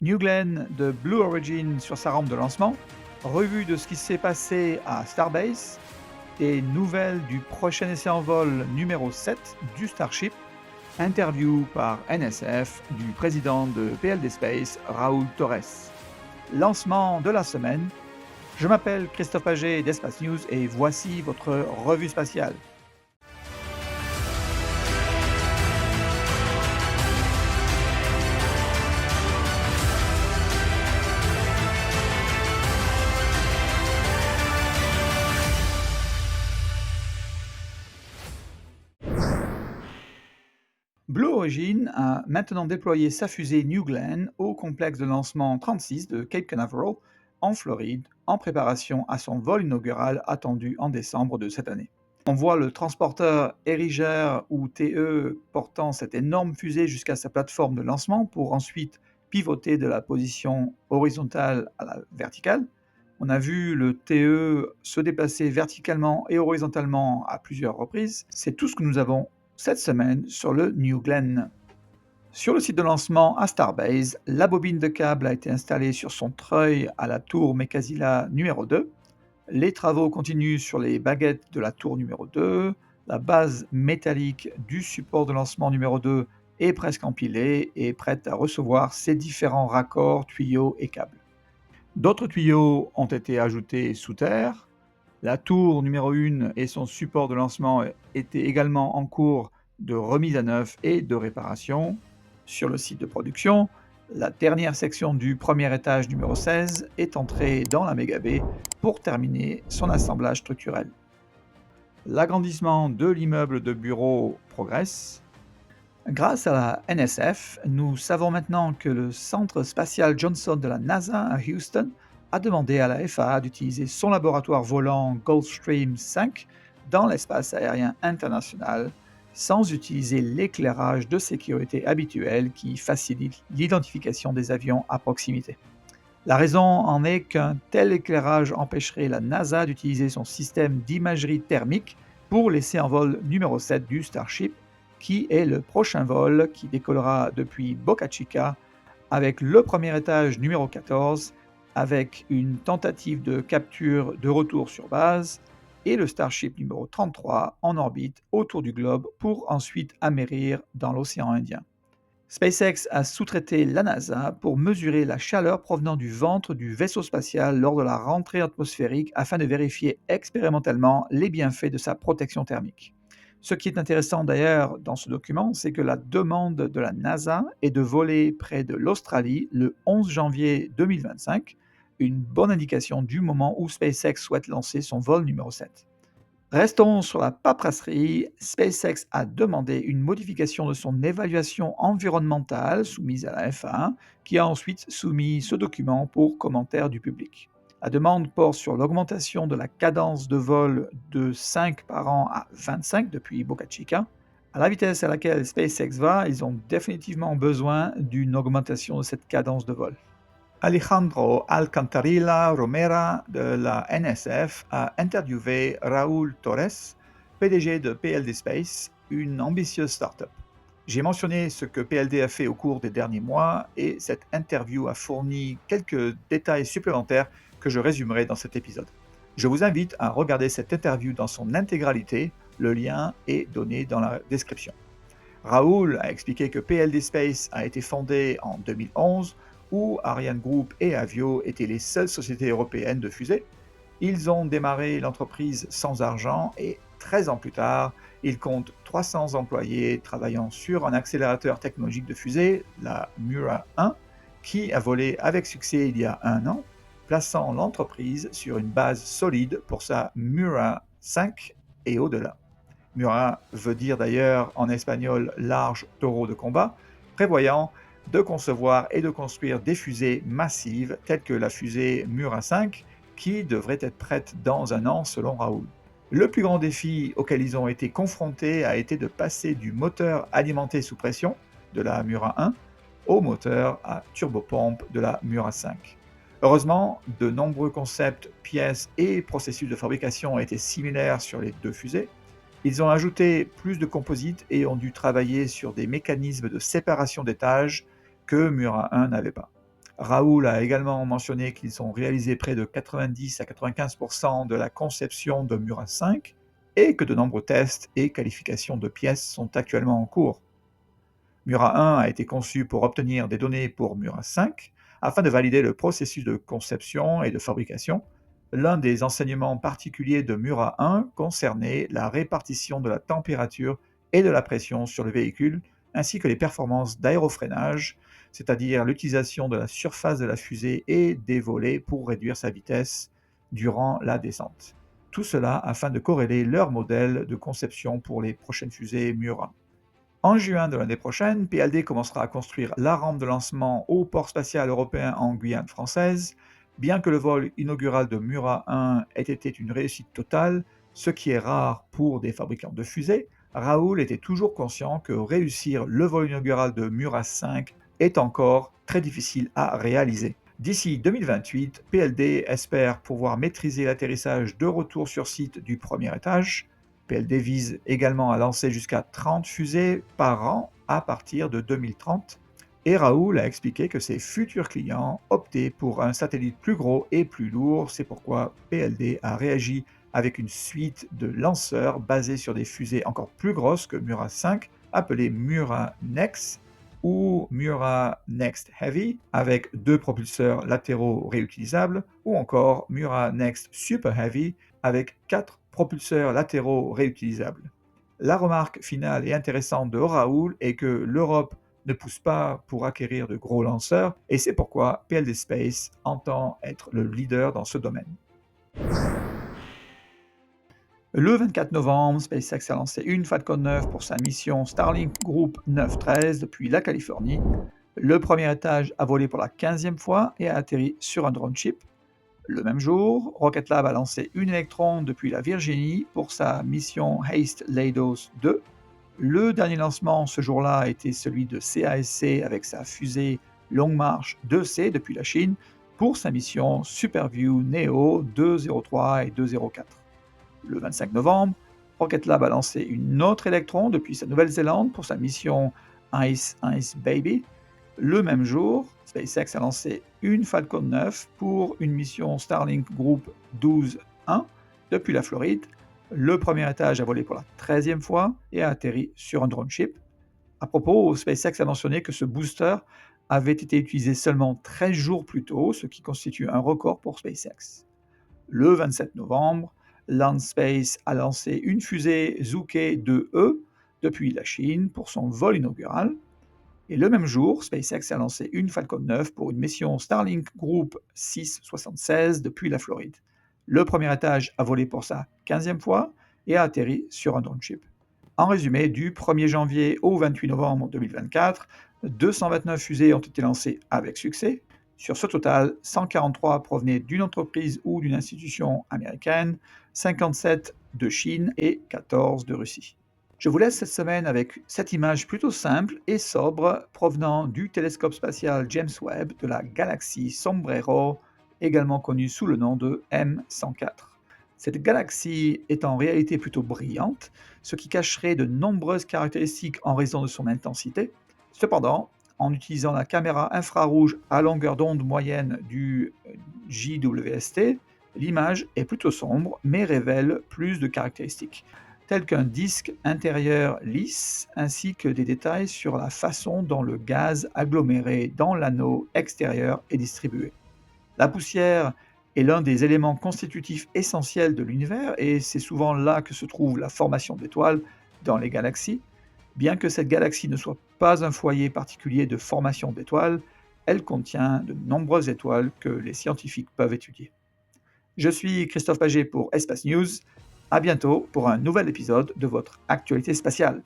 New Glenn de Blue Origin sur sa rampe de lancement, revue de ce qui s'est passé à Starbase et nouvelles du prochain essai en vol numéro 7 du Starship, interview par NSF du président de PLD Space, Raoul Torres. Lancement de la semaine. Je m'appelle Christophe Paget d'Espace News et voici votre revue spatiale. Blue Origin a maintenant déployé sa fusée New Glenn au complexe de lancement 36 de Cape Canaveral, en Floride, en préparation à son vol inaugural attendu en décembre de cette année. On voit le transporteur Eriger ou TE portant cette énorme fusée jusqu'à sa plateforme de lancement pour ensuite pivoter de la position horizontale à la verticale. On a vu le TE se déplacer verticalement et horizontalement à plusieurs reprises. C'est tout ce que nous avons cette semaine sur le New Glenn. Sur le site de lancement à Starbase, la bobine de câble a été installée sur son treuil à la tour Mekasila numéro 2. Les travaux continuent sur les baguettes de la tour numéro 2. La base métallique du support de lancement numéro 2 est presque empilée et prête à recevoir ses différents raccords, tuyaux et câbles. D'autres tuyaux ont été ajoutés sous terre. La tour numéro 1 et son support de lancement étaient également en cours de remise à neuf et de réparation. Sur le site de production, la dernière section du premier étage numéro 16 est entrée dans la méga-baie pour terminer son assemblage structurel. L'agrandissement de l'immeuble de bureaux progresse. Grâce à la NSF, nous savons maintenant que le centre spatial Johnson de la NASA à Houston a demandé à la FAA d'utiliser son laboratoire volant Gulfstream 5 dans l'espace aérien international sans utiliser l'éclairage de sécurité habituel qui facilite l'identification des avions à proximité. La raison en est qu'un tel éclairage empêcherait la NASA d'utiliser son système d'imagerie thermique pour l'essai en vol numéro 7 du Starship, qui est le prochain vol qui décollera depuis Boca Chica avec le premier étage numéro 14, avec une tentative de capture de retour sur base, et le Starship numéro 33 en orbite autour du globe pour ensuite amérir dans l'océan Indien. SpaceX a sous-traité la NASA pour mesurer la chaleur provenant du ventre du vaisseau spatial lors de la rentrée atmosphérique afin de vérifier expérimentalement les bienfaits de sa protection thermique. Ce qui est intéressant d'ailleurs dans ce document, c'est que la demande de la NASA est de voler près de l'Australie le 11 janvier 2025, une bonne indication du moment où SpaceX souhaite lancer son vol numéro 7. Restons sur la paperasserie. SpaceX a demandé une modification de son évaluation environnementale soumise à la FAA, qui a ensuite soumis ce document pour commentaire du public. La demande porte sur l'augmentation de la cadence de vol de 5 par an à 25 depuis Boca Chica. À la vitesse à laquelle SpaceX va, ils ont définitivement besoin d'une augmentation de cette cadence de vol. Alejandro Alcantarilla Romera de la NSF a interviewé Raoul Torres, PDG de PLD Space, une ambitieuse start-up. J'ai mentionné ce que PLD a fait au cours des derniers mois et cette interview a fourni quelques détails supplémentaires que je résumerai dans cet épisode. Je vous invite à regarder cette interview dans son intégralité, le lien est donné dans la description. Raoul a expliqué que PLD Space a été fondé en 2011 où Ariane Group et Avio étaient les seules sociétés européennes de fusées. Ils ont démarré l'entreprise sans argent et 13 ans plus tard, ils comptent 300 employés travaillant sur un accélérateur technologique de fusée, la Mura 1, qui a volé avec succès il y a un an, plaçant l'entreprise sur une base solide pour sa Mura 5 et au-delà. Mura veut dire d'ailleurs en espagnol large taureau de combat, prévoyant de concevoir et de construire des fusées massives telles que la fusée Mura 5 qui devrait être prête dans un an selon Raoul. Le plus grand défi auquel ils ont été confrontés a été de passer du moteur alimenté sous pression de la Mura 1 au moteur à turbopompe de la Mura 5. Heureusement, de nombreux concepts, pièces et processus de fabrication ont été similaires sur les deux fusées. Ils ont ajouté plus de composites et ont dû travailler sur des mécanismes de séparation d'étages que Mura 1 n'avait pas. Raoul a également mentionné qu'ils ont réalisé près de 90 à 95% de la conception de Murat 5 et que de nombreux tests et qualifications de pièces sont actuellement en cours. Murat 1 a été conçu pour obtenir des données pour Murat 5 afin de valider le processus de conception et de fabrication. L'un des enseignements particuliers de Murat 1 concernait la répartition de la température et de la pression sur le véhicule, ainsi que les performances d'aérofreinage, c'est-à-dire l'utilisation de la surface de la fusée et des volets pour réduire sa vitesse durant la descente. Tout cela afin de corréler leur modèle de conception pour les prochaines fusées Murat. En juin de l'année prochaine, PLD commencera à construire la rampe de lancement au port spatial européen en Guyane française. Bien que le vol inaugural de Murat 1 ait été une réussite totale, ce qui est rare pour des fabricants de fusées, Raoul était toujours conscient que réussir le vol inaugural de Murat 5 est encore très difficile à réaliser. D'ici 2028, PLD espère pouvoir maîtriser l'atterrissage de retour sur site du premier étage. PLD vise également à lancer jusqu'à 30 fusées par an à partir de 2030. Et Raoul a expliqué que ses futurs clients optaient pour un satellite plus gros et plus lourd. C'est pourquoi PLD a réagi avec une suite de lanceurs basés sur des fusées encore plus grosses que Murat 5, appelées Murat Next ou Murat Next Heavy, avec 2 propulseurs latéraux réutilisables, ou encore Murat Next Super Heavy, avec 4 propulseurs latéraux réutilisables. La remarque finale et intéressante de Raoul est que l'Europe ne pousse pas pour acquérir de gros lanceurs, et c'est pourquoi PLD Space entend être le leader dans ce domaine. Le 24 novembre, SpaceX a lancé une Falcon 9 pour sa mission Starlink Group 913 depuis la Californie. Le premier étage a volé pour la 15e fois et a atterri sur un drone ship. Le même jour, Rocket Lab a lancé une Electron depuis la Virginie pour sa mission HASTE Leidos 2. Le dernier lancement ce jour-là a été celui de CASC avec sa fusée Long March 2C depuis la Chine pour sa mission SuperView Neo 203 et 204. Le 25 novembre, Rocket Lab a lancé une autre Electron depuis sa Nouvelle-Zélande pour sa mission Ice Ice Baby. Le même jour, SpaceX a lancé une Falcon 9 pour une mission Starlink Group 12-1 depuis la Floride. Le premier étage a volé pour la 13e fois et a atterri sur un drone ship. À propos, SpaceX a mentionné que ce booster avait été utilisé seulement 13 jours plus tôt, ce qui constitue un record pour SpaceX. Le 27 novembre, Landspace a lancé une fusée Zhouke 2E depuis la Chine pour son vol inaugural. Et le même jour, SpaceX a lancé une Falcon 9 pour une mission Starlink Group 676 depuis la Floride. Le premier étage a volé pour sa 15e fois et a atterri sur un drone ship. En résumé, du 1er janvier au 28 novembre 2024, 229 fusées ont été lancées avec succès. Sur ce total, 143 provenaient d'une entreprise ou d'une institution américaine, 57 de Chine et 14 de Russie. Je vous laisse cette semaine avec cette image plutôt simple et sobre provenant du télescope spatial James Webb de la galaxie Sombrero, également connue sous le nom de M104. Cette galaxie est en réalité plutôt brillante, ce qui cacherait de nombreuses caractéristiques en raison de son intensité. Cependant, en utilisant la caméra infrarouge à longueur d'onde moyenne du JWST, l'image est plutôt sombre mais révèle plus de caractéristiques, telles qu'un disque intérieur lisse ainsi que des détails sur la façon dont le gaz aggloméré dans l'anneau extérieur est distribué. La poussière est l'un des éléments constitutifs essentiels de l'univers et c'est souvent là que se trouve la formation d'étoiles dans les galaxies. Bien que cette galaxie ne soit pas un foyer particulier de formation d'étoiles, elle contient de nombreuses étoiles que les scientifiques peuvent étudier. Je suis Christophe Paget pour Espace News. À bientôt pour un nouvel épisode de votre actualité spatiale.